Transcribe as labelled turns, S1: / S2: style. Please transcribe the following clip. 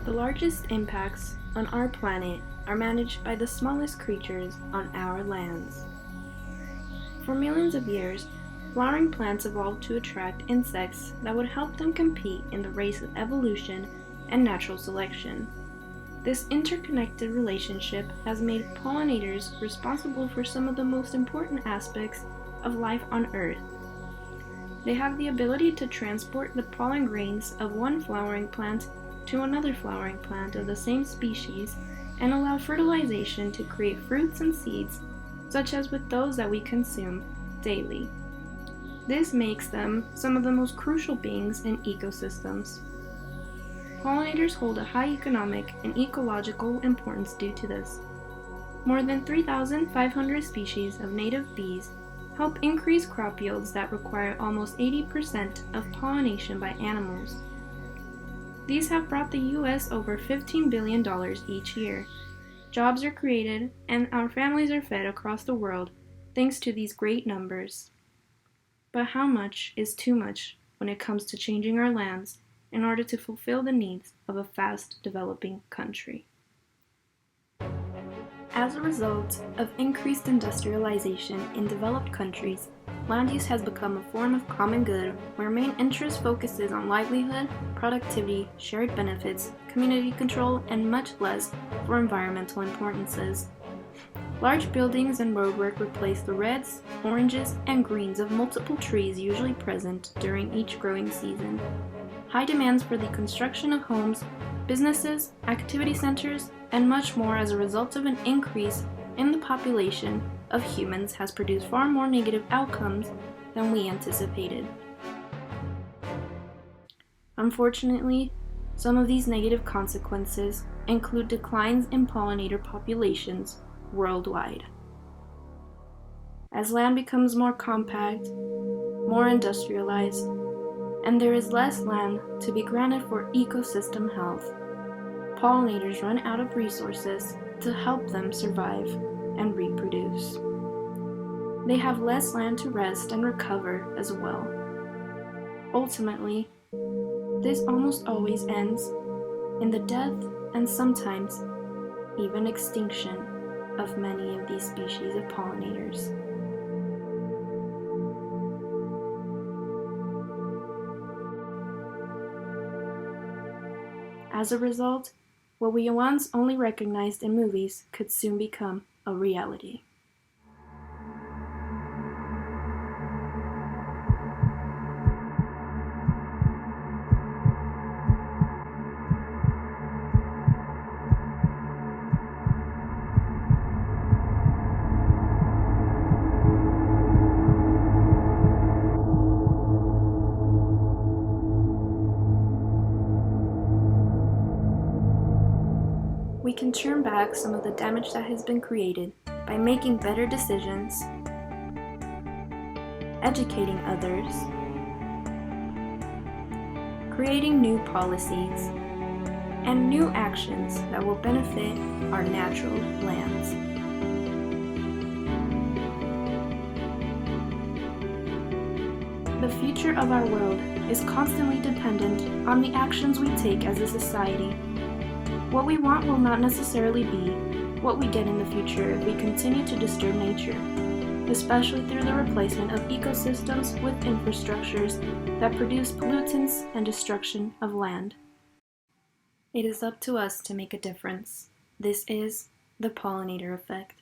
S1: The largest impacts on our planet are managed by the smallest creatures on our lands. For millions of years, flowering plants evolved to attract insects that would help them compete in the race of evolution and natural selection. This interconnected relationship has made pollinators responsible for some of the most important aspects of life on Earth. They have the ability to transport the pollen grains of one flowering plant to another flowering plant of the same species and allow fertilization to create fruits and seeds, such as with those that we consume daily. This makes them some of the most crucial beings in ecosystems. Pollinators hold a high economic and ecological importance due to this. More than 3,500 species of native bees help increase crop yields that require almost 80% of pollination by animals. These have brought the U.S. over $15 billion each year. Jobs are created, and our families are fed across the world thanks to these great numbers. But how much is too much when it comes to changing our lands in order to fulfill the needs of a fast-developing country? As a result of increased industrialization in developed countries, land use has become a form of common good where main interest focuses on livelihood, productivity, shared benefits, community control, and much less for environmental importances. Large buildings and roadwork replace the reds, oranges, and greens of multiple trees usually present during each growing season. High demands for the construction of homes, businesses, activity centers, and much more as a result of an increase in the population of humans has produced far more negative outcomes than we anticipated. Unfortunately, some of these negative consequences include declines in pollinator populations worldwide. As land becomes more compact, more industrialized, and there is less land to be granted for ecosystem health, pollinators run out of resources to help them survive and reproduce. They have less land to rest and recover as well. Ultimately, this almost always ends in the death and sometimes even extinction of many of these species of pollinators. As a result, what we once only recognized in movies could soon become a reality. We can turn back some of the damage that has been created by making better decisions, educating others, creating new policies, and new actions that will benefit our natural lands. The future of our world is constantly dependent on the actions we take as a society. What we want will not necessarily be what we get in the future if we continue to disturb nature, especially through the replacement of ecosystems with infrastructures that produce pollutants and destruction of land. It is up to us to make a difference. This is the pollinator effect.